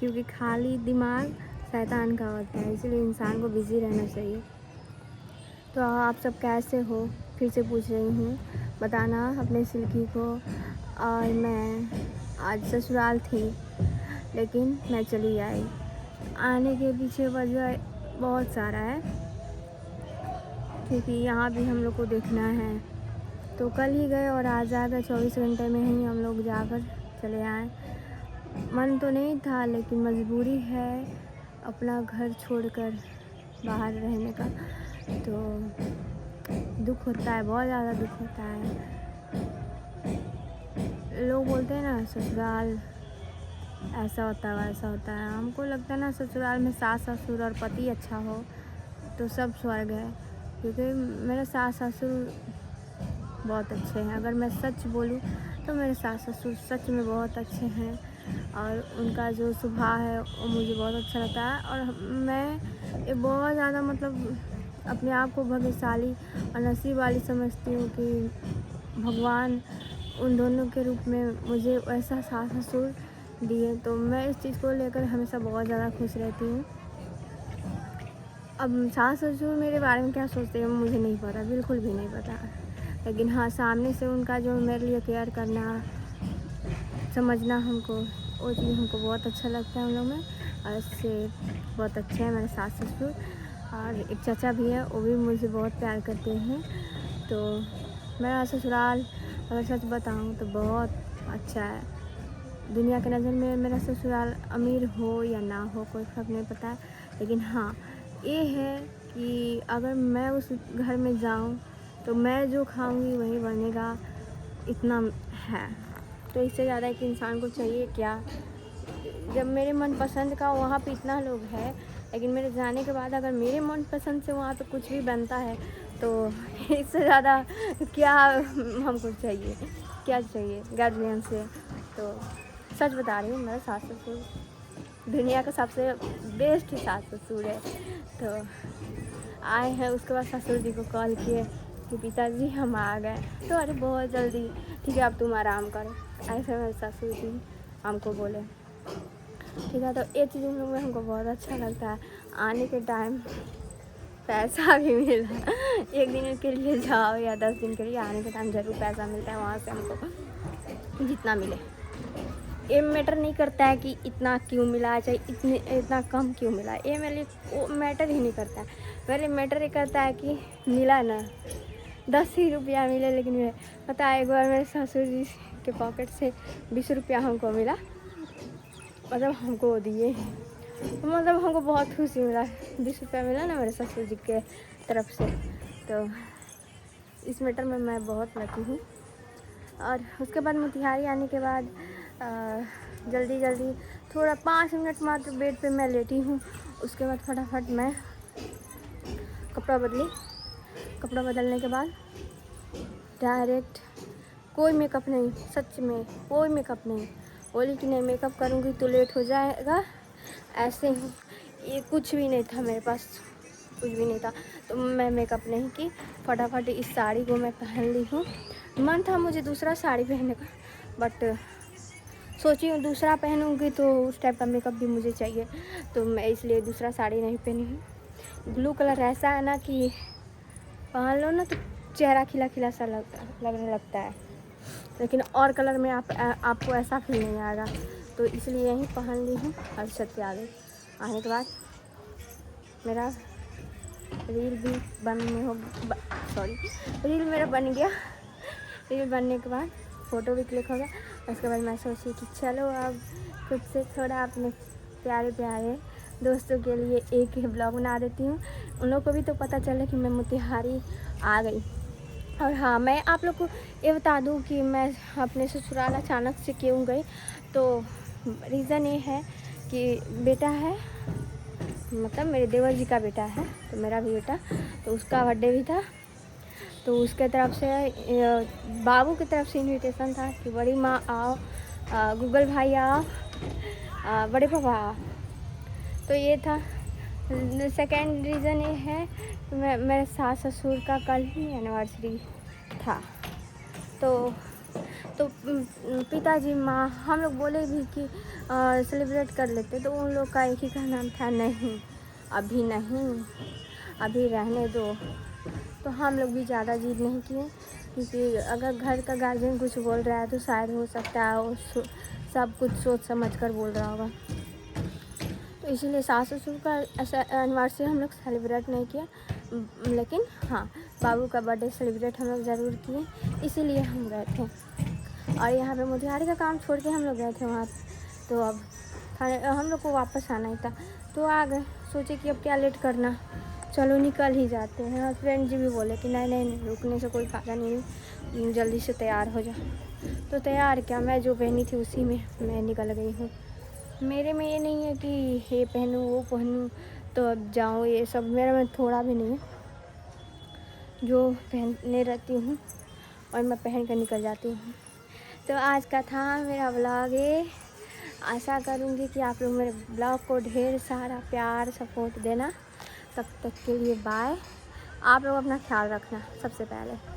क्योंकि खाली दिमाग शैतान का होता है, इसलिए इंसान को बिज़ी रहना चाहिए। तो आप सब कैसे हो, फिर से पूछ रही हूँ, बताना अपने सिल्की को। और मैं आज ससुराल थी, लेकिन मैं चली आई। आने के पीछे वजह बहुत सारा है, क्योंकि यहाँ भी हम लोग को देखना है। तो कल ही गए और आज आ गए, 24 घंटे में ही हम लोग जाकर चले आए। मन तो नहीं था, लेकिन मजबूरी है अपना घर छोड़कर बाहर रहने का। तो दुख होता है, बहुत ज़्यादा दुख होता है। लोग बोलते हैं ना ससुराल ऐसा होता है वैसा होता है। हमको लगता है ना ससुराल में सास ससुर और पति अच्छा हो तो सब स्वर्ग है, क्योंकि मेरे सास ससुर बहुत अच्छे हैं। अगर मैं सच बोलूं तो मेरे सास ससुर सच में बहुत अच्छे हैं, और उनका जो स्वभाव है वो मुझे बहुत अच्छा लगता है। और मैं बहुत ज़्यादा मतलब अपने आप को भाग्यशाली और नसीब वाली समझती हूँ कि भगवान उन दोनों के रूप में मुझे ऐसा सास ससुर दिए। तो मैं इस चीज़ को लेकर हमेशा बहुत ज़्यादा खुश रहती हूँ। अब सास ससुर मेरे बारे में क्या सोचते हैं मुझे नहीं पता, बिल्कुल भी नहीं पता। लेकिन हाँ, सामने से उनका जो मेरे लिए केयर करना, समझना हमको, वो चीज़ हमको बहुत अच्छा लगता है उन लोग में। और इससे बहुत अच्छे हैं मेरे सास ससुर। और एक चाचा भी है, वो भी मुझे बहुत प्यार करते हैं। तो मेरा ससुराल अगर सच बताऊँ तो बहुत अच्छा है। दुनिया की नज़र में मेरा ससुराल अमीर हो या ना हो कोई फ़र्क नहीं पड़ता है, लेकिन हाँ ये है कि अगर मैं उस घर में जाऊँ तो मैं जो खाऊंगी वही बनेगा, इतना है। तो इससे ज़्यादा एक इंसान को चाहिए क्या। जब मेरे मन पसंद का वहाँ पे इतना लोग है, लेकिन मेरे जाने के बाद अगर मेरे मन पसंद से वहाँ पे कुछ भी बनता है तो इससे ज़्यादा क्या हमको चाहिए, क्या चाहिए गार्जियन से। तो सच बता रही हूँ, मेरा सास ससुर दुनिया का सबसे बेस्ट सास ससुर है। तो आए हैं, उसके बाद ससुर जी को कॉल किए कि पिताजी हम आ गए। तो अरे बहुत जल्दी, ठीक है अब तुम आराम करो, ऐसे मेरे ससुर जी हमको बोले। ठीक है, तो ये चीज़ उन लोगों में हमको बहुत अच्छा लगता है। आने के टाइम पैसा भी मिला, एक दिन के लिए जाओ या 10 दिन के लिए, आने के टाइम ज़रूर पैसा मिलता है वहाँ से हमको, जितना मिले। ये मैटर नहीं करता है कि इतना क्यों मिला, चाहे इतना कम क्यों मिला, ये मेरे लिए वो मैटर ही नहीं करता है। मेरे मैटर ये करता है कि मिला ना, 10 ही रुपया मिले, लेकिन मुझे पता है एक बार मेरे ससुर जी के पॉकेट से 20 रुपया हमको मिला, मतलब हमको दिए, मतलब हमको बहुत खुशी मिला। 20 रुपया मिला ना मेरे ससुर जी के तरफ से। तो इस मैटर में मैं बहुत लकी हूँ। और उसके बाद मोतिहारी आने के बाद जल्दी जल्दी थोड़ा 5 मिनट मात्र बेड पे मैं लेटी हूँ। उसके बाद फटाफट मैं कपड़ा बदली। कपड़ा बदलने के बाद डायरेक्ट कोई मेकअप नहीं, सच में कोई मेकअप नहीं। बोली कि नहीं मेकअप करूँगी तो लेट हो जाएगा, ऐसे ही। ये कुछ भी नहीं था मेरे पास, कुछ भी नहीं था। तो मैं मेकअप नहीं की, फटाफट इस साड़ी को मैं पहन ली हूँ। मन था मुझे दूसरा साड़ी पहनने का, बट सोची हूँ दूसरा पहनूंगी तो उस टाइप का मेकअप भी मुझे चाहिए, तो मैं इसलिए दूसरा साड़ी नहीं पहनी हूँ। ब्लू कलर ऐसा है ना कि पहन लो ना तो चेहरा खिला खिला सा लगने लगता है, लेकिन और कलर में आपको ऐसा फील नहीं आएगा। तो इसलिए यही पहन ली हूँ और छत पे आ गई। आने के बाद मेरा रील भी रील मेरा बन गया। रील बनने के बाद फ़ोटो भी क्लिक हो गया। उसके बाद मैं सोची कि चलो अब खुद से थोड़ा अपने प्यारे प्यारे दोस्तों के लिए एक ही ब्लॉग बना देती हूँ, उन लोगों को भी तो पता चले कि मैं मोतिहारी आ गई। और हाँ, मैं आप लोग को ये बता दूँ कि मैं अपने ससुराल अचानक से क्यों गई। तो रीज़न ये है कि बेटा है, मतलब मेरे देवर जी का बेटा है, तो मेरा भी बेटा, तो उसका बर्थडे भी था। तो उसके तरफ से बाबू की तरफ से इनविटेशन था कि बड़ी माँ आओ, गूगल भाई आओ, बड़े पापा आओ। तो ये था। सेकेंड रीज़न ये है कि मेरे सास ससुर का कल ही एनिवर्सरी था। तो तो पिताजी माँ हम लोग बोले भी कि सेलिब्रेट कर लेते, तो उन लोग का एक ही कहना था, नहीं अभी नहीं, अभी रहने दो। तो हम लोग भी ज़्यादा जिद नहीं किए, क्योंकि अगर घर का गार्जियन कुछ बोल रहा है तो शायद हो सकता है वो सब कुछ सोच समझ कर बोल रहा होगा। तो इसीलिए सास ससुर का एनिवर्सरी हम लोग सेलिब्रेट नहीं किया, लेकिन हाँ बाबू का बर्थडे सेलिब्रेट हम लोग ज़रूर किए, इसीलिए हम गए थे। और यहाँ पे मोतिहारी का काम छोड़ के हम लोग गए थे वहाँ। तो अब हम लोग को वापस आना ही था, तो आ गए। सोचे कि अब क्या लेट करना, चलो निकल ही जाते हैं। और फ्रेंड जी भी बोले कि नहीं नहीं नहीं, रुकने से कोई फ़ायदा नहीं, जल्दी से तैयार हो जा। तो तैयार क्या, मैं जो पहनी थी उसी में मैं निकल गई हूँ। मेरे में ये नहीं है कि ये पहनूँ वो पहनूँ तो अब जाऊँ, ये सब मेरा में थोड़ा भी नहीं है। जो पहनने रहती हूँ और मैं पहन कर निकल जाती हूँ। तो आज का था मेरा व्लॉग ये। आशा करूँगी कि आप लोग मेरे ब्लॉग को ढेर सारा प्यार सपोर्ट देना। तब तक के लिए बाय। आप लोग अपना ख्याल रखना सबसे पहले।